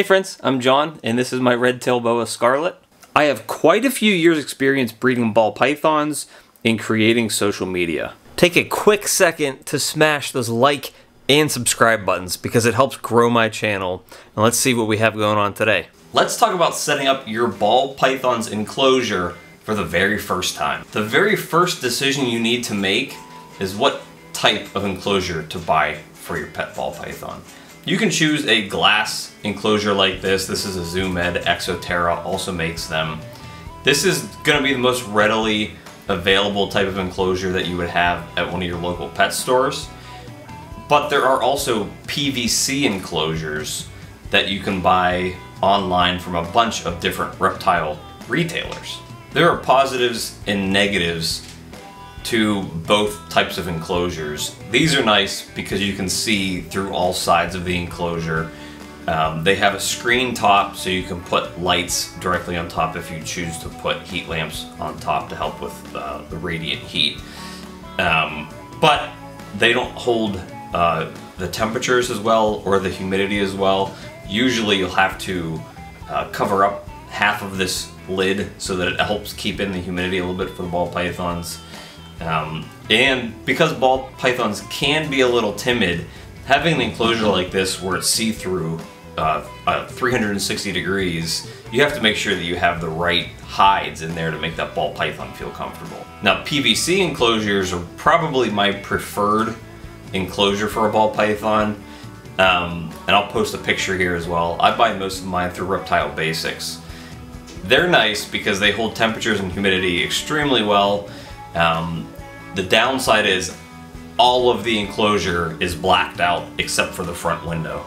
Hey friends, I'm John, and this is my red-tailed boa scarlet. I have quite a few years experience breeding ball pythons and creating social media. Take a quick second to smash those like and subscribe buttons because it helps grow my channel. And let's see what we have going on today. Let's talk about setting up your ball python's enclosure for the very first time. The very first decision you need to make is what type of enclosure to buy for your pet ball python. You can choose a glass enclosure like this. This is a Zoom Ed. Exoterra also makes them. This is going to be the most readily available type of enclosure that you would have at one of your local pet stores. But there are also PVC enclosures that you can buy online from a bunch of different reptile retailers. There are positives and negatives to both types of enclosures. These are nice because you can see through all sides of the enclosure. They have a screen top so you can put lights directly on top if you choose to put heat lamps on top to help with the radiant heat. But they don't hold the temperatures as well or the humidity as well. Usually you'll have to cover up half of this lid so that it helps keep in the humidity a little bit for the ball pythons. And because ball pythons can be a little timid, having an enclosure like this where it's see-through 360 degrees, you have to make sure that you have the right hides in there to make that ball python feel comfortable. Now, PVC enclosures are probably my preferred enclosure for a ball python, and I'll post a picture here as well. I buy most of mine through Reptile Basics. They're nice because they hold temperatures and humidity extremely well. The downside is all of the enclosure is blacked out except for the front window.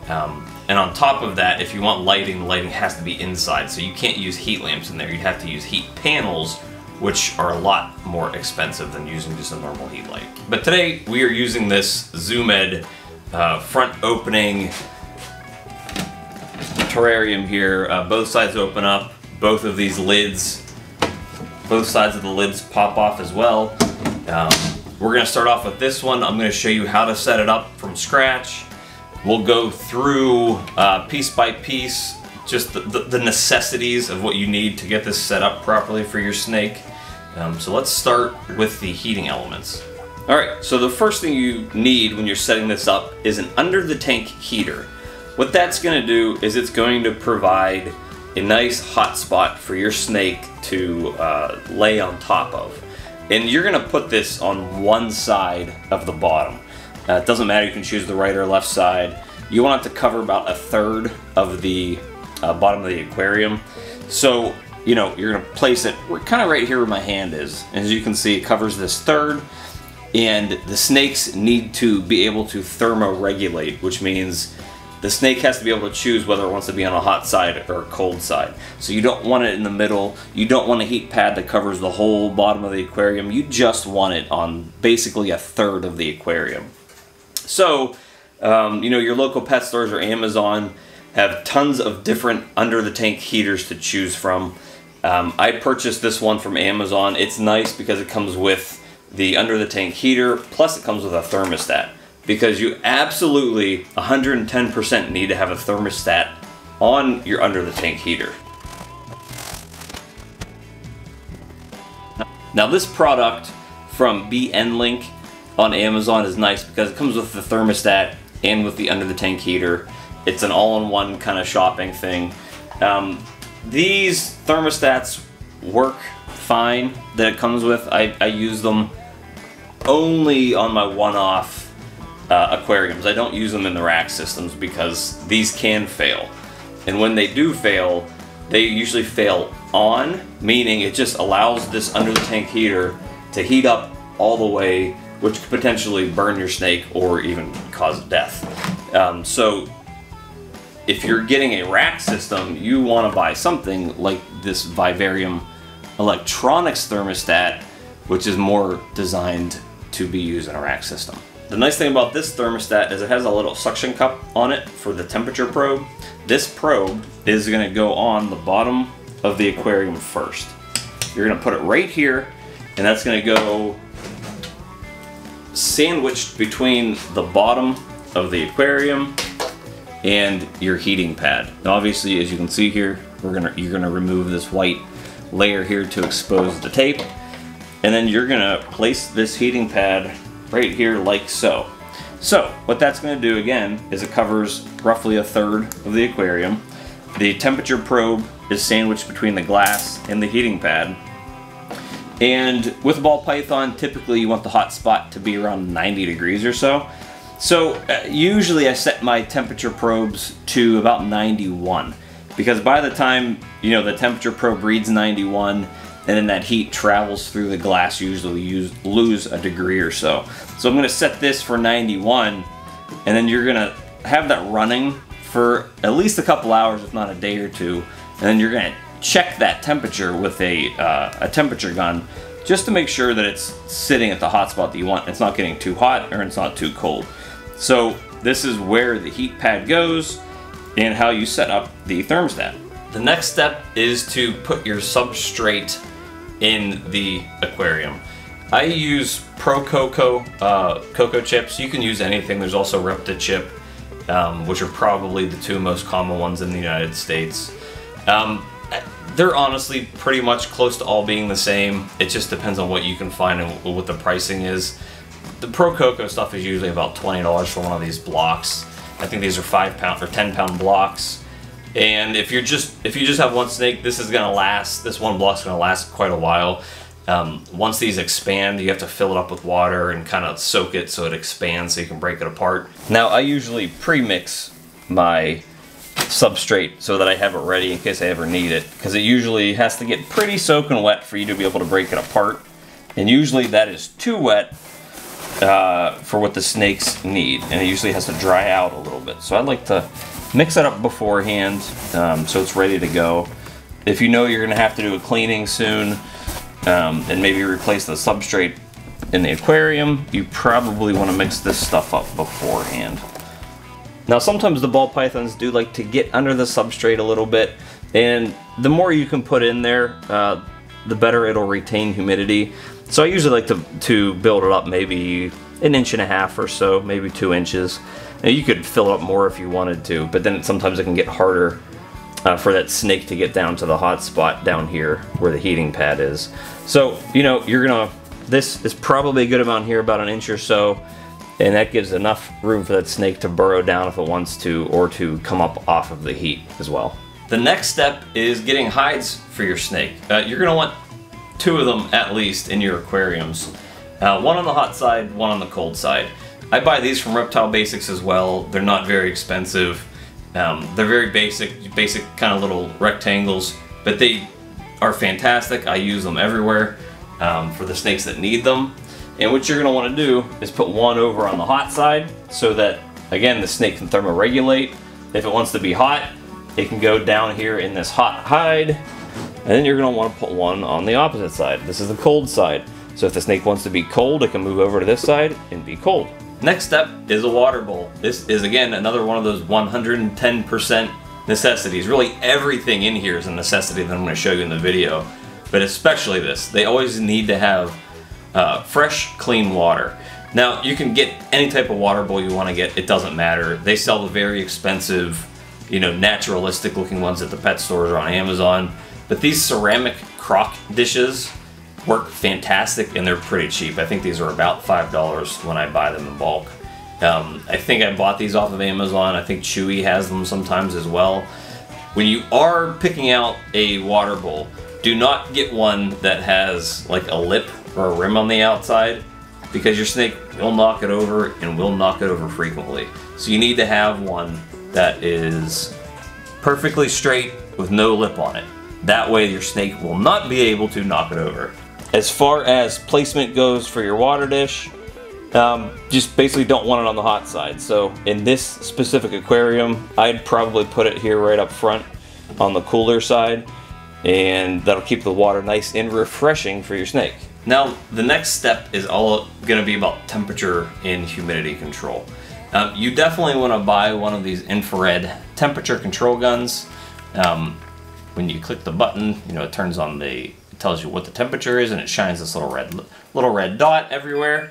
And on top of that, if you want lighting, the lighting has to be inside, so you can't use heat lamps in there. You'd have to use heat panels, which are a lot more expensive than using just a normal heat light. But today we are using this Zoom Ed front opening terrarium here. Both sides open up. Both of these lids, both sides of the lids pop off as well. We're going to start off with this one. I'm going to show you how to set it up from scratch. We'll go through piece by piece, just the necessities of what you need to get this set up properly for your snake. So let's start with the heating elements. Alright, so the first thing you need when you're setting this up is an under the tank heater. What that's going to do is it's going to provide a nice hot spot for your snake to lay on top of. And you're going to put this on one side of the bottom. It doesn't matter, you can choose the right or left side. You want it to cover about a third of the bottom of the aquarium. So, you know, you're going to place it kind of right here where my hand is. And as you can see, it covers this third. And the snakes need to be able to thermoregulate, which means the snake has to be able to choose whether it wants to be on a hot side or a cold side. So you don't want it in the middle. You don't want a heat pad that covers the whole bottom of the aquarium. You just want it on basically a third of the aquarium. So, you know, your local pet stores or Amazon have tons of different under the tank heaters to choose from. I purchased this one from Amazon. It's nice because it comes with the under the tank heater, plus it comes with a thermostat. Because you absolutely 110% need to have a thermostat on your under the tank heater. Now this product from BNLink on Amazon is nice because it comes with the thermostat and with the under the tank heater. It's an all-in-one kind of shopping thing. These thermostats work fine that it comes with. I use them only on my one-off aquariums. I don't use them in the rack systems because these can fail. And when they do fail, they usually fail on, meaning it just allows this under the tank heater to heat up all the way, which could potentially burn your snake or even cause death. So if you're getting a rack system, you want to buy something like this Vivarium electronics thermostat, which is more designed to be used in a rack system. The nice thing about this thermostat is it has a little suction cup on it for the temperature probe. This probe is going to go on the bottom of the aquarium first. You're going to put it right here, and that's going to go sandwiched between the bottom of the aquarium and your heating pad. Now obviously, as you can see here, you're gonna remove this white layer here to expose the tape, and then you're gonna place this heating pad right here like so. So what that's gonna do again is it covers roughly a third of the aquarium. The temperature probe is sandwiched between the glass and the heating pad. And with a ball python, typically you want the hot spot to be around 90 degrees or so. So usually I set my temperature probes to about 91, because by the time, you know, the temperature probe reads 91 and then that heat travels through the glass, you usually lose a degree or so. So I'm gonna set this for 91, and then you're gonna have that running for at least a couple hours, if not a day or two, and then you're gonna check that temperature with a temperature gun, just to make sure that it's sitting at the hot spot that you want. It's not getting too hot or it's not too cold. So this is where the heat pad goes and how you set up the thermostat. The next step is to put your substrate in the aquarium. I use Pro Cocoa cocoa chips. You can use anything. There's also Repta chip, which are probably the two most common ones in the United States. They're honestly pretty much close to all being the same. It just depends on what you can find and what the pricing is. The Pro Cocoa stuff is usually about $20 for one of these blocks. I think these are 5-pound or 10-pound blocks. And if you just have one snake, this is gonna last. This one block's gonna last quite a while. Once these expand, you have to fill it up with water and kind of soak it so it expands so you can break it apart. Now I usually pre-mix my substrate so that I have it ready in case I ever need it, because it usually has to get pretty soaking wet for you to be able to break it apart, and usually that is too wet for what the snakes need, and it usually has to dry out a little bit. So I'd like to mix it up beforehand so it's ready to go. If you know you're gonna have to do a cleaning soon and maybe replace the substrate in the aquarium, you probably want to mix this stuff up beforehand. Now sometimes the ball pythons do like to get under the substrate a little bit, and the more you can put in there, the better it'll retain humidity. So I usually like to build it up maybe 1.5 inches or so, maybe 2 inches. Now you could fill it up more if you wanted to, but then sometimes it can get harder for that snake to get down to the hot spot down here where the heating pad is. So, you know, this is probably a good amount here, about 1 inch or so, and that gives enough room for that snake to burrow down if it wants to, or to come up off of the heat as well. The next step is getting hides for your snake. You're gonna want 2 of them at least in your aquariums. One on the hot side, one on the cold side. I buy these from Reptile Basics as well. They're not very expensive. They're very basic kind of little rectangles, but they are fantastic. I use them everywhere for the snakes that need them. And what you're gonna wanna do is put one over on the hot side so that, again, the snake can thermoregulate. If it wants to be hot, it can go down here in this hot hide. And then you're gonna wanna put one on the opposite side. This is the cold side. So if the snake wants to be cold, it can move over to this side and be cold. Next step is a water bowl. This is, again, another one of those 110% necessities. Really everything in here is a necessity that I'm gonna show you in the video, but especially this. They always need to have fresh, clean water. Now, you can get any type of water bowl you wanna get, it doesn't matter. They sell the very expensive, you know, naturalistic looking ones at the pet stores or on Amazon, but these ceramic crock dishes work fantastic, and they're pretty cheap. I think these are about $5 when I buy them in bulk. I think I bought these off of Amazon. I think Chewy has them sometimes as well. When you are picking out a water bowl, do not get one that has like a lip or a rim on the outside, because your snake will knock it over and will knock it over frequently. So you need to have one that is perfectly straight with no lip on it. That way your snake will not be able to knock it over. As far as placement goes for your water dish, just basically don't want it on the hot side. So in this specific aquarium, I'd probably put it here right up front on the cooler side, and that'll keep the water nice and refreshing for your snake. Now, the next step is all gonna be about temperature and humidity control. You definitely wanna buy one of these infrared temperature control guns. When you click the button, you know, it turns on it tells you what the temperature is, and it shines this little red dot everywhere.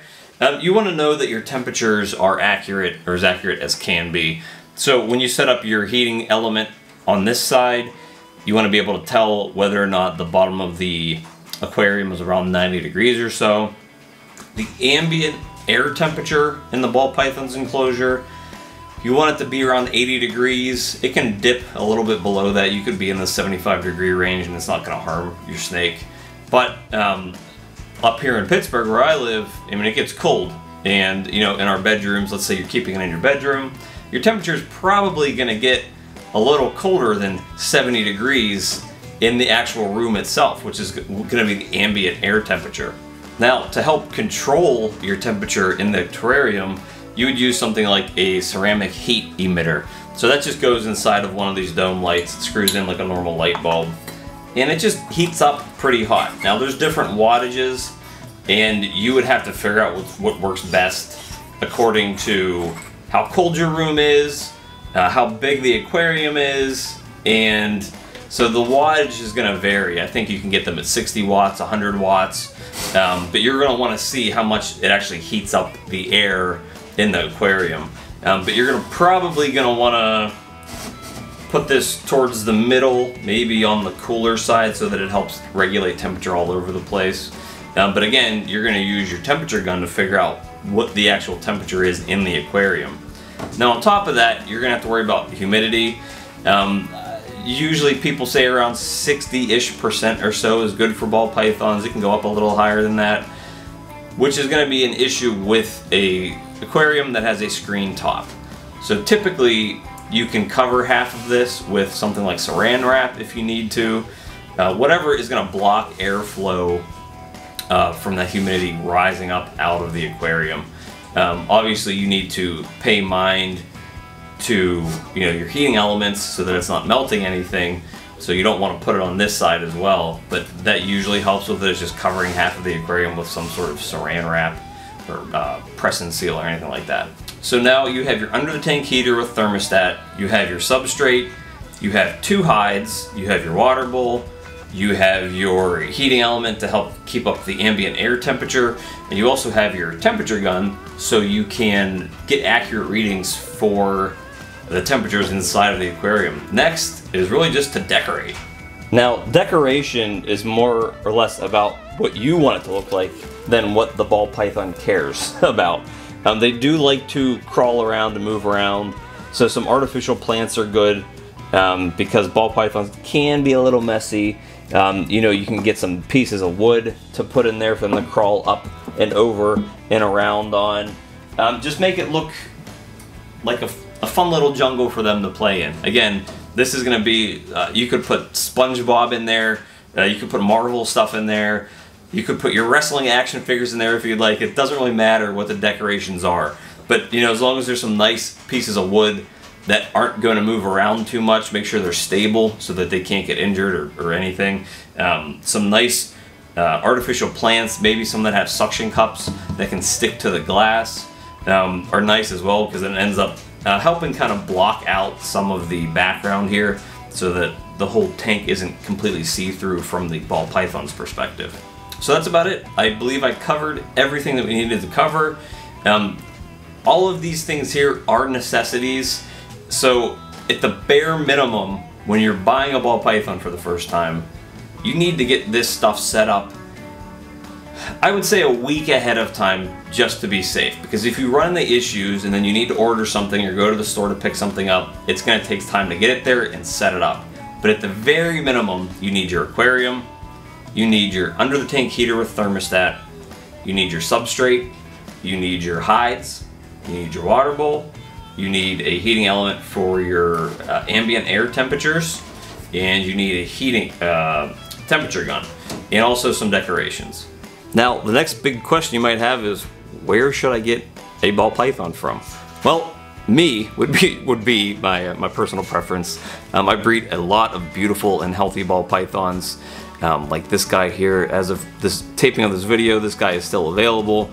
You want to know that your temperatures are accurate, or as accurate as can be. So when you set up your heating element on this side, you want to be able to tell whether or not the bottom of the aquarium is around 90 degrees or so. The ambient air temperature in the ball python's enclosure, you want it to be around 80 degrees. It can dip a little bit below that. You could be in the 75-degree range and it's not going to harm your snake. But up here in Pittsburgh where I live, I mean, it gets cold. And, you know, in our bedrooms, let's say you're keeping it in your bedroom, your temperature is probably going to get a little colder than 70 degrees in the actual room itself, which is going to be the ambient air temperature. Now, to help control your temperature in the terrarium, you would use something like a ceramic heat emitter. So that just goes inside of one of these dome lights. It screws in like a normal light bulb, and it just heats up pretty hot. Now, there's different wattages, and you would have to figure out what works best according to how cold your room is, how big the aquarium is, and so the wattage is going to vary. I think you can get them at 60 watts, 100 watts, but you're going to want to see how much it actually heats up the air in the aquarium. But you're probably going to want to put this towards the middle, maybe on the cooler side, so that it helps regulate temperature all over the place. But again, you're going to use your temperature gun to figure out what the actual temperature is in the aquarium. Now, on top of that, you're going to have to worry about humidity. Usually people say around 60-ish% or so is good for ball pythons. It can go up a little higher than that, which is going to be an issue with a aquarium that has a screen top. So typically you can cover half of this with something like saran wrap if you need to. Whatever is going to block airflow from the humidity rising up out of the aquarium. Obviously you need to pay mind to, you know, your heating elements so that it's not melting anything, so you don't want to put it on this side as well, but that usually helps with it, is just covering half of the aquarium with some sort of saran wrap or press and seal or anything like that. So now you have your under the tank heater with thermostat, you have your substrate, you have two hides, you have your water bowl, you have your heating element to help keep up the ambient air temperature, and you also have your temperature gun so you can get accurate readings for the temperatures inside of the aquarium. Next is really just to decorate. Now, decoration is more or less about what you want it to look like than what the ball python cares about. They do like to crawl around and move around, so some artificial plants are good because ball pythons can be a little messy. You know, you can get some pieces of wood to put in there for them to crawl up and over and around on. Just make it look like a fun little jungle for them to play in. Again, this is going to be, you could put SpongeBob in there, you could put Marvel stuff in there, you could put your wrestling action figures in there if you'd like. It doesn't really matter what the decorations are. But, you know, as long as there's some nice pieces of wood that aren't going to move around too much, make sure they're stable so that they can't get injured or anything. Some nice artificial plants, maybe some that have suction cups that can stick to the glass, are nice as well, because it ends up helping kind of block out some of the background here so that the whole tank isn't completely see-through from the ball python's perspective. So that's about it. I believe I covered everything that we needed to cover. All of these things here are necessities. So at the bare minimum, when you're buying a ball python for the first time, you need to get this stuff set up, I would say a week ahead of time, just to be safe. Because if you run into issues and then you need to order something or go to the store to pick something up, it's going to take time to get it there and set it up. But at the very minimum, you need your aquarium, you need your under the tank heater with thermostat, you need your substrate, you need your hides, you need your water bowl, you need a heating element for your ambient air temperatures, and you need a heating temperature gun, and also some decorations. Now, the next big question you might have is, where should I get a ball python from? Well, me would be my personal preference. I breed a lot of beautiful and healthy ball pythons, like this guy here. As of this taping of this video, this guy is still available.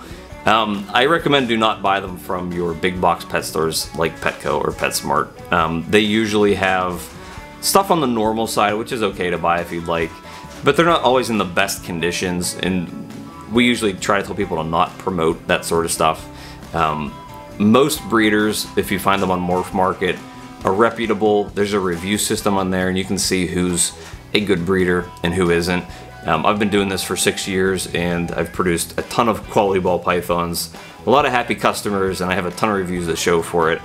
I recommend do not buy them from your big box pet stores like Petco or PetSmart. They usually have stuff on the normal side, which is okay to buy if you'd like, but they're not always in the best conditions, and we usually try to tell people to not promote that sort of stuff. Most breeders, if you find them on Morph Market, are reputable. There's a review system on there, and you can see who's a good breeder and who isn't. I've been doing this for 6 years, and I've produced a ton of quality ball pythons, a lot of happy customers, and I have a ton of reviews that show for it.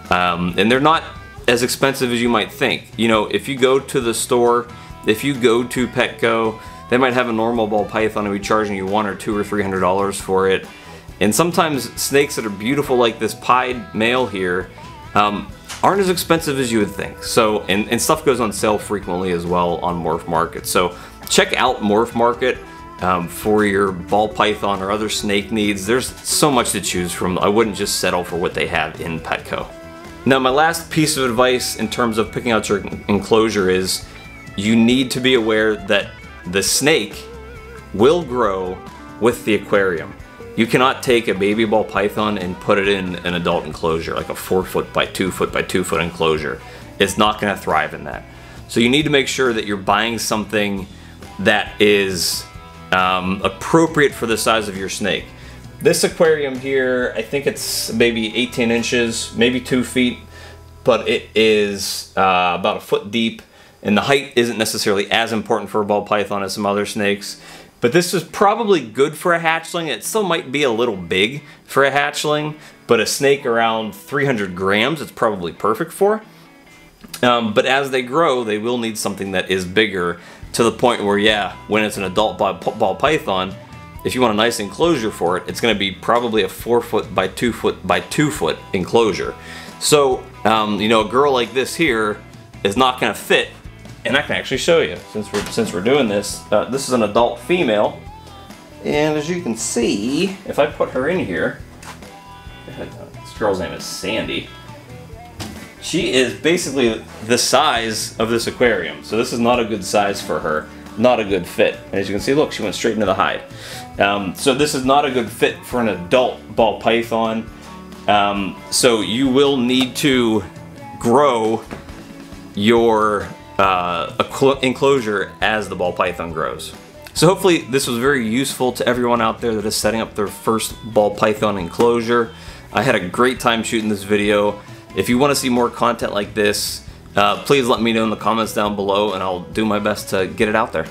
And they're not as expensive as you might think. You know, if you go to the store, if you go to Petco, they might have a normal ball python and be charging you $100 or $200 or $300 for it. And sometimes snakes that are beautiful like this pied male here aren't as expensive as you would think. So, and stuff goes on sale frequently as well on Morph Market. So check out Morph Market for your ball python or other snake needs. There's so much to choose from. I wouldn't just settle for what they have in Petco. Now, my last piece of advice in terms of picking out your enclosure is you need to be aware that the snake will grow with the aquarium. You cannot take a baby ball python and put it in an adult enclosure, like a 4 foot by 2 foot by 2 foot enclosure. It's not going to thrive in that. So you need to make sure that you're buying something that is appropriate for the size of your snake. This aquarium here, I think it's maybe 18 inches, maybe 2 feet, but it is about a foot deep, and the height isn't necessarily as important for a ball python as some other snakes. But this is probably good for a hatchling. It still might be a little big for a hatchling, but a snake around 300 grams it's probably perfect for. But as they grow, they will need something that is bigger, to the point where, yeah, when it's an adult ball python, if you want a nice enclosure for it, it's going to be probably a 4 foot by 2 foot by 2 foot enclosure. So, you know, a girl like this here is not going to fit. And I can actually show you, since we're doing this. This is an adult female, and as you can see, if I put her in here, this girl's name is Sandy. She is basically the size of this aquarium, so this is not a good size for her, not a good fit. And as you can see, look, she went straight into the hide. So this is not a good fit for an adult ball python. So you will need to grow your enclosure as the ball python grows. So hopefully this was very useful to everyone out there that is setting up their first ball python enclosure. I had a great time shooting this video. If you want to see more content like this, please let me know in the comments down below, and I'll do my best to get it out there.